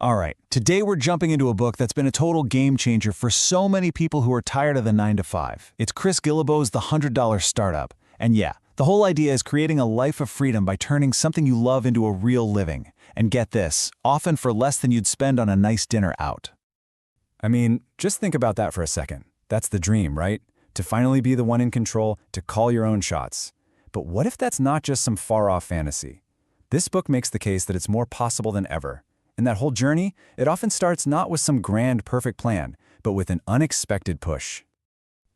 All right, today we're jumping into a book that's been a total game changer for so many people who are tired of the 9 to 5. It's Chris Guillebeau's The $100 Startup. And yeah, the whole idea is creating a life of freedom by turning something you love into a real living. And get this, often for less than you'd spend on a nice dinner out. I mean, just think about that for a second. That's the dream, right? To finally be the one in control, to call your own shots. But what if that's not just some far-off fantasy? This book makes the case that it's more possible than ever. And that whole journey, it often starts not with some grand, perfect plan, but with an unexpected push.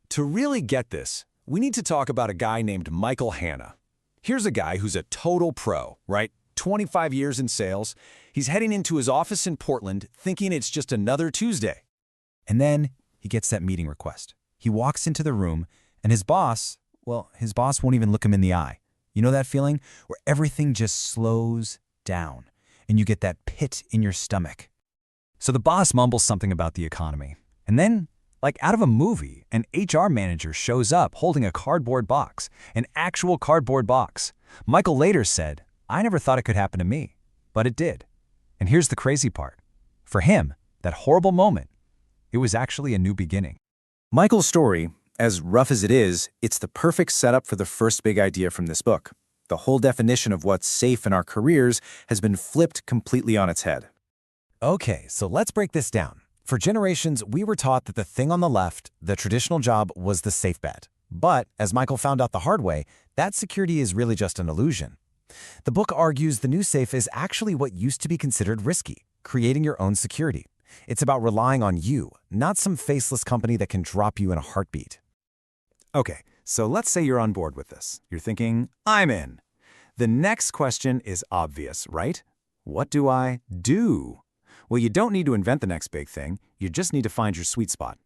To really get this, we need to talk about a guy named Michael Hanna. Here's a guy who's a total pro, right? 25 years in sales. He's heading into his office in Portland thinking it's just another Tuesday. And then he gets that meeting request. He walks into the room, and his boss won't even look him in the eye. You know that feeling where everything just slows down, and you get that pit in your stomach. So the boss mumbles something about the economy. And then, like out of a movie, an HR manager shows up holding a cardboard box, an actual cardboard box. Michael later said, "I never thought it could happen to me, but it did." And here's the crazy part. For him, that horrible moment, it was actually a new beginning. Michael's story, as rough as it is, it's the perfect setup for the first big idea from this book. The whole definition of what's safe in our careers has been flipped completely on its head. Okay, so let's break this down. For generations, we were taught that the thing on the left, the traditional job, was the safe bet. But, as Michael found out the hard way, that security is really just an illusion. The book argues the new safe is actually what used to be considered risky, creating your own security. It's about relying on you, not some faceless company that can drop you in a heartbeat. Okay, so let's say you're on board with this. You're thinking, I'm in. The next question is obvious, right? What do I do? Well, you don't need to invent the next big thing. You just need to find your sweet spot.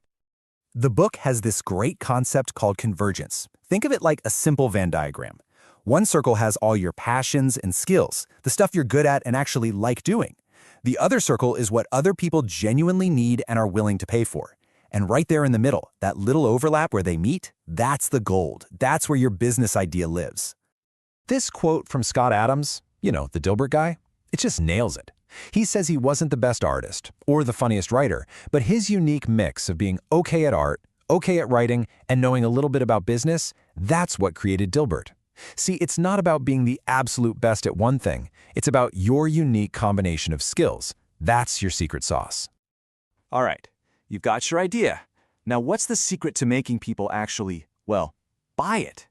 The book has this great concept called convergence. Think of it like a simple Venn diagram. One circle has all your passions and skills, the stuff you're good at and actually like doing. The other circle is what other people genuinely need and are willing to pay for. And right there in the middle, that little overlap where they meet, that's the gold. That's where your business idea lives. This quote from Scott Adams, the Dilbert guy, it just nails it. He says he wasn't the best artist or the funniest writer, but his unique mix of being okay at art, okay at writing, and knowing a little bit about business, that's what created Dilbert. See, it's not about being the absolute best at one thing. It's about your unique combination of skills. That's your secret sauce. All right, you've got your idea. Now, what's the secret to making people actually, buy it?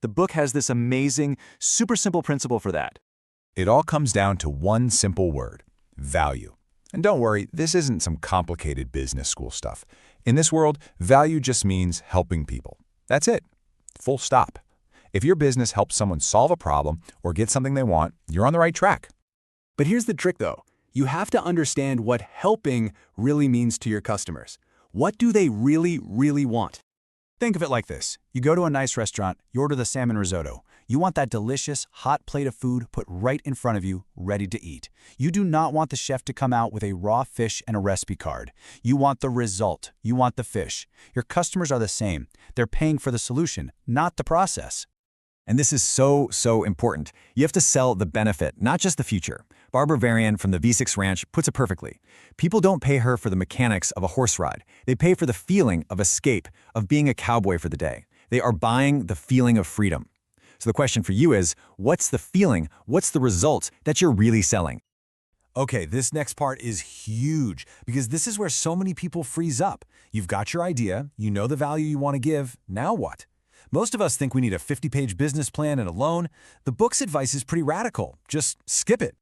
The book has this amazing, super simple principle for that. It all comes down to one simple word: value. And don't worry, this isn't some complicated business school stuff. In this world, value just means helping people. That's it. Full stop. If your business helps someone solve a problem or get something they want, you're on the right track. But here's the trick, though. You have to understand what helping really means to your customers. What do they really, really want? Think of it like this. You go to a nice restaurant, you order the salmon risotto. You want that delicious, hot plate of food put right in front of you, ready to eat. You do not want the chef to come out with a raw fish and a recipe card. You want the result. You want the fish. Your customers are the same. They're paying for the solution, not the process. And this is so important. You have to sell the benefit, not just the future. Barbara Varian from the V6 Ranch puts it perfectly. People don't pay her for the mechanics of a horse ride. They pay for the feeling of escape, of being a cowboy for the day. They are buying the feeling of freedom. So the question for you is, what's the feeling, what's the result that you're really selling? Okay, this next part is huge because this is where so many people freeze up. You've got your idea, you know the value you want to give, now what? Most of us think we need a 50-page business plan and a loan. The book's advice is pretty radical. Just skip it.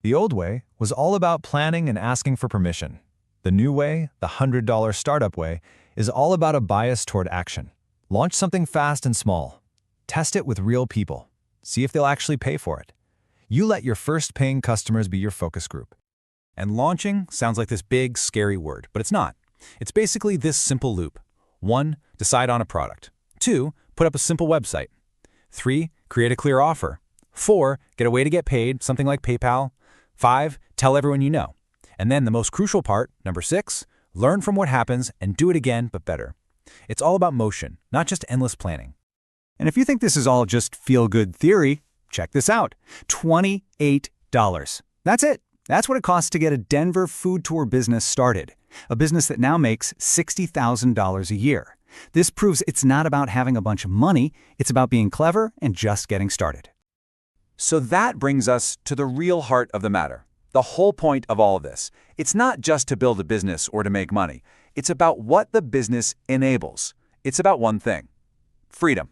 The old way was all about planning and asking for permission. The new way, the $100 startup way, is all about a bias toward action. Launch something fast and small. Test it with real people. See if they'll actually pay for it. You let your first paying customers be your focus group. And launching sounds like this big, scary word, but it's not. It's basically this simple loop. 1, decide on a product. 2, put up a simple website. 3, create a clear offer. 4, get a way to get paid, something like PayPal. 5, tell everyone you know. And then the most crucial part, number 6, learn from what happens and do it again, but better. It's all about motion, not just endless planning. And if you think this is all just feel-good theory, check this out. $28. That's it. That's what it costs to get a Denver food tour business started, a business that now makes $60,000 a year. This proves it's not about having a bunch of money, it's about being clever and just getting started. So that brings us to the real heart of the matter. The whole point of all of this. It's not just to build a business or to make money. It's about what the business enables. It's about one thing: freedom.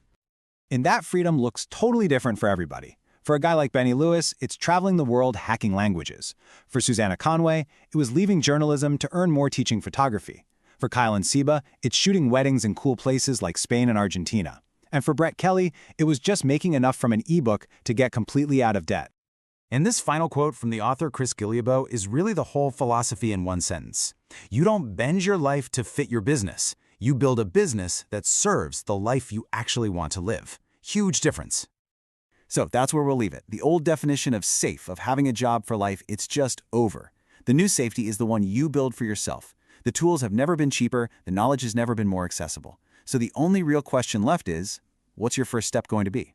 And that freedom looks totally different for everybody. For a guy like Benny Lewis, it's traveling the world hacking languages. For Susanna Conway, it was leaving journalism to earn more teaching photography. For Kyle and Seba, it's shooting weddings in cool places like Spain and Argentina. And for Brett Kelly, it was just making enough from an ebook to get completely out of debt. And this final quote from the author Chris Guillebeau is really the whole philosophy in one sentence. You don't bend your life to fit your business. You build a business that serves the life you actually want to live. Huge difference. So that's where we'll leave it. The old definition of safe, of having a job for life, it's just over. The new safety is the one you build for yourself. The tools have never been cheaper, the knowledge has never been more accessible. So the only real question left is, what's your first step going to be?